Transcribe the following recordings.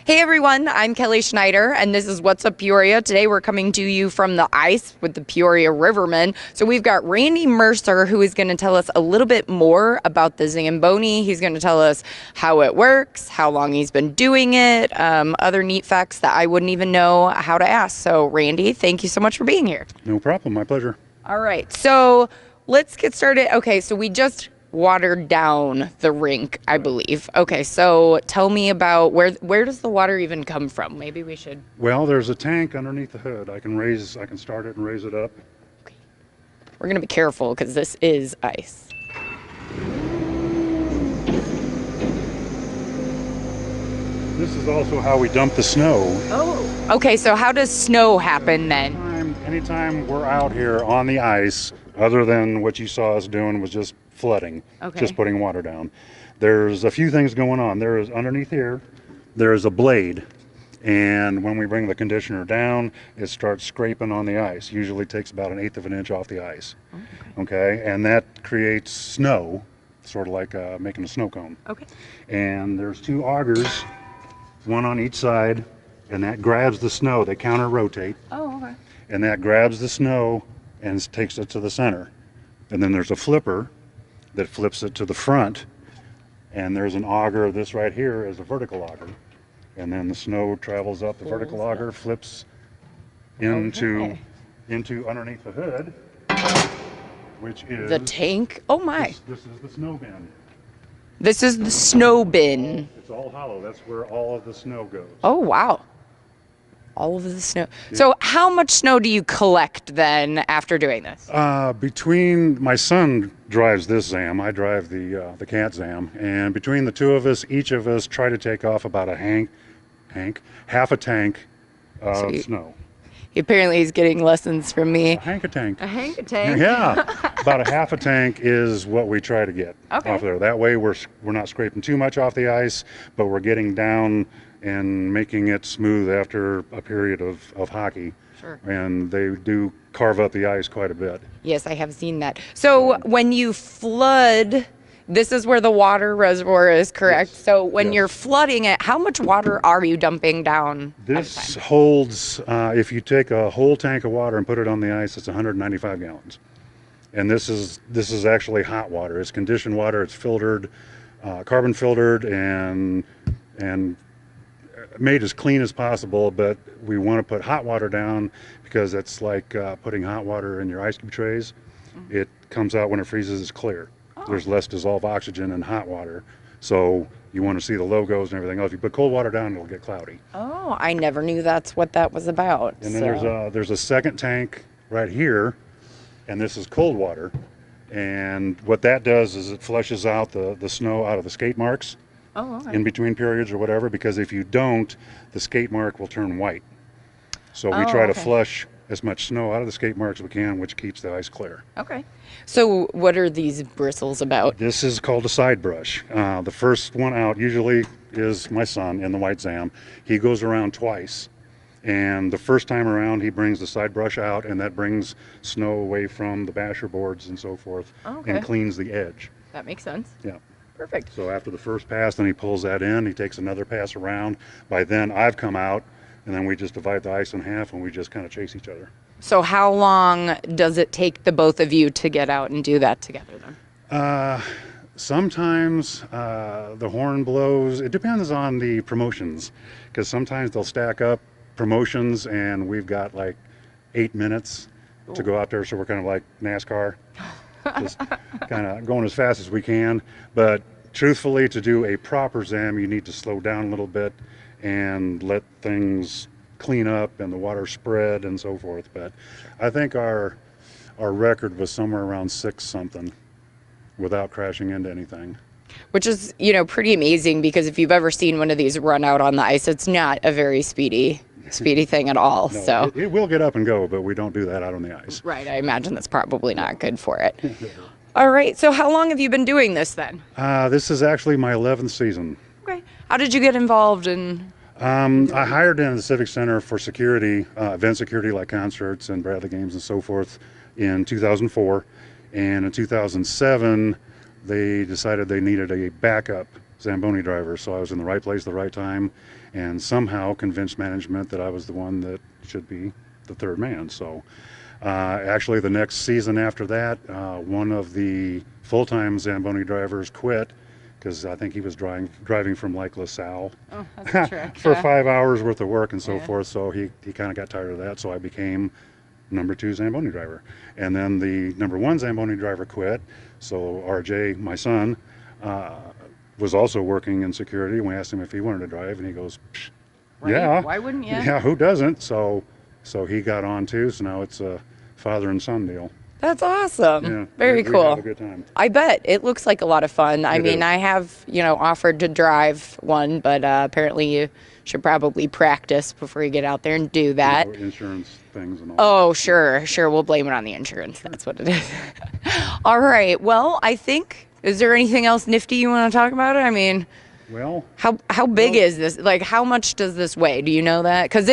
Hey everyone, I'm Kelly Schneider, and this is What's Up Peoria. Today we're coming to you from the ice with the Peoria Rivermen. So we've got Randy Mercer, who is going to tell us a little bit more about the Zamboni. He's going to tell us how it works, how long he's been doing it, other neat facts that I wouldn't even know how to ask. So Randy, thank you so much for being here. No problem, my pleasure. All right, so let's get started. Okay, so we just watered down the rink, I believe. Okay, so tell me about where does the water even come from? Maybe we should. Well, there's a tank underneath the hood. I can start it and raise it up. Okay. We're gonna be careful because this is ice. This is also how we dump the snow. Oh. Okay, so how does snow happen then? Anytime we're out here on the ice, other than what you saw us doing was just flooding, just putting water down. There's a few things going on. There is underneath here, there is a blade, and when we bring the conditioner down, it starts scraping on the ice. Usually takes about 1/8 of an inch off the ice. Okay, and that creates snow, sort of like making a snow cone. Okay. And there's two augers, one on each side, and that grabs the snow. They counter rotate. Oh, okay. And that grabs the snow and takes it to the center. And then there's a flipper that flips it to the front, and there's an auger. This right here is a vertical auger, and then the snow travels up the vertical auger, flips into underneath the hood, which is the tank. Oh my! This is the snow bin. This is the snow bin. It's all hollow. That's where all of the snow goes. Oh wow! All of the snow. Yeah. So how much snow do you collect then after doing this? Between my son drives this Zam, I drive the cat Zam, and between the two of us, each of us try to take off about half a tank of snow. Apparently he's getting lessons from me. A tank. A tank? Yeah. About a half a tank is what we try to get off there. That way we're not scraping too much off the ice, but we're getting down and making it smooth after a period of hockey. Sure. And they do carve up the ice quite a bit. Yes, I have seen that. So when you flood, this is where the water reservoir is, correct? Yes. So when you're flooding it, how much water are you dumping down? This holds, if you take a whole tank of water and put it on the ice, it's 195 gallons. And this is actually hot water. It's conditioned water. It's filtered, carbon filtered, and made as clean as possible, but we want to put hot water down because it's like putting hot water in your ice cube trays. It comes out when it freezes, it's clear. There's less dissolved oxygen in hot water, so you want to see the logos and everything else. If you put cold water down, it'll get cloudy. Oh, I never knew that's what that was about. And then there's a second tank right here, and this is cold water, and what that does is it flushes out the snow out of the skate marks. In between periods or whatever, because if you don't, the skate mark will turn white. So we try to flush as much snow out of the skate marks as we can, which keeps the ice clear. Okay. So what are these bristles about? This is called a side brush. The first one out usually is my son in the white Zam. He goes around twice. And the first time around, he brings the side brush out, and that brings snow away from the basher boards and so forth, and cleans the edge. That makes sense. Yeah. Perfect. So after the first pass, then he pulls that in, he takes another pass around. By then I've come out, and then we just divide the ice in half and we just kind of chase each other. So how long does it take the both of you to get out and do that together then? Sometimes the horn blows. It depends on the promotions, because sometimes they'll stack up promotions and we've got like 8 minutes to go out there, so we're kind of like NASCAR. Just kind of going as fast as we can, but truthfully, to do a proper Zam, you need to slow down a little bit and let things clean up and the water spread and so forth. But I think our record was somewhere around 6 something without crashing into anything. Which is, pretty amazing, because if you've ever seen one of these run out on the ice, it's not a very speedy thing at all. No, so it will get up and go, but we don't do that out on the ice. Right. I imagine that's probably not good for it. All right. So how long have you been doing this then? This is actually my 11th season. Okay. How did you get involved in? I hired in the Civic Center for security, event security like concerts and Bradley games and so forth in 2004. And in 2007, they decided they needed a backup Zamboni driver. So I was in the right place at the right time, and somehow convinced management that I was the one that should be the third man. So actually the next season after that, one of the full-time Zamboni drivers quit because I think he was driving from Lake LaSalle for 5 hours worth of work and so forth. So he kind of got tired of that. So I became number 2 Zamboni driver. And then the number 1 Zamboni driver quit. So RJ, my son, was also working in security. We asked him if he wanted to drive, and he goes, right? Yeah. Why wouldn't you? Yeah, who doesn't? So he got on too. So now it's a father and son deal. That's awesome. Yeah, Very cool. We have a good time. I bet it looks like a lot of fun. I mean, is. I have, offered to drive one, but apparently you should probably practice before you get out there and do that. Insurance things and all. Oh, sure. We'll blame it on the insurance. That's what it is. All right. Well, I think, is there anything else nifty you want to talk about? I mean, well, how big is this? Like, how much does this weigh? Do you know that? Because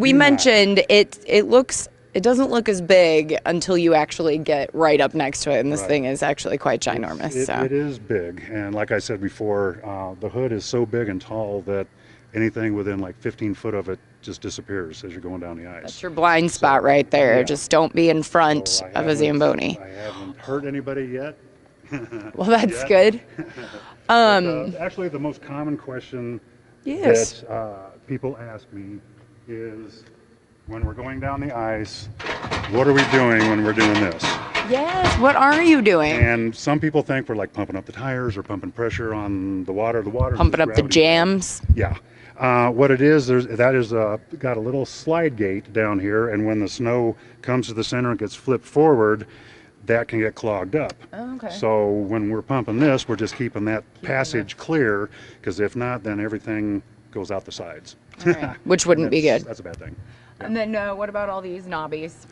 we do mentioned it doesn't look as big until you actually get right up next to it, and this thing is actually quite ginormous. It is big, and like I said before, the hood is so big and tall that anything within like 15 foot of it just disappears as you're going down the ice. That's your blind spot right there. Yeah. Just don't be in front of a Zamboni. I haven't hurt anybody yet. Well, that's good. Actually, the most common question that people ask me is, when we're going down the ice, what are we doing when we're doing this? Yes, what are you doing? And some people think we're like pumping up the tires or pumping pressure on the water. The water pumping up the jams. Yeah. What it is, that is got a little slide gate down here, and when the snow comes to the center and gets flipped forward, that can get clogged up. Oh, okay. So when we're pumping this, we're just keeping that passage clear, because if not, then everything goes out the sides. Right. Which wouldn't be good. That's a bad thing. And then what about all these knobbies?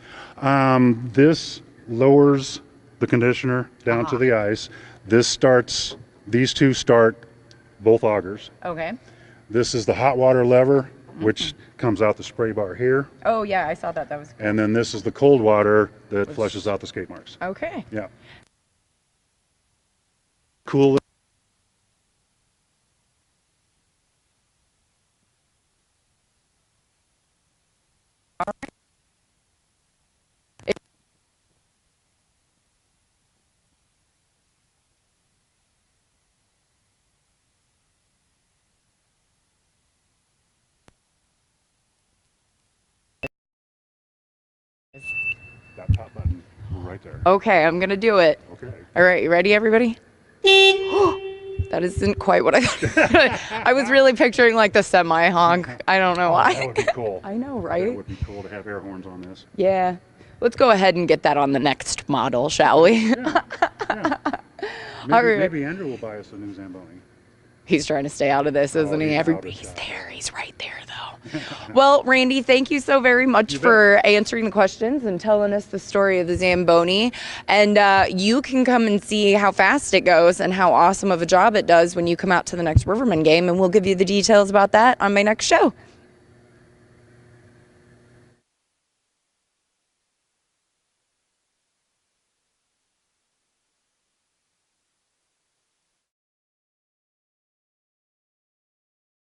This lowers the conditioner down to the ice. These two start both augers. Okay. This is the hot water lever, which comes out the spray bar here. Oh, yeah, I saw that. That was cool. And then this is the cold water that flushes out the skate marks. Okay. Yeah. Cool. That top button right there. Okay, I'm going to do it. Okay. All right, you ready, everybody? That isn't quite what I thought. I was really picturing like the semi honk. I don't know why. That would be cool. I know, right? That would be cool to have air horns on this. Yeah. Let's go ahead and get that on the next model, shall we? Yeah. Maybe Andrew will buy us a new Zamboni. He's trying to stay out of this, isn't he? He's Everybody's there. He's right there, though. Well, Randy, thank you so very much for answering the questions and telling us the story of the Zamboni. And you can come and see how fast it goes and how awesome of a job it does when you come out to the next Rivermen game. And we'll give you the details about that on my next show.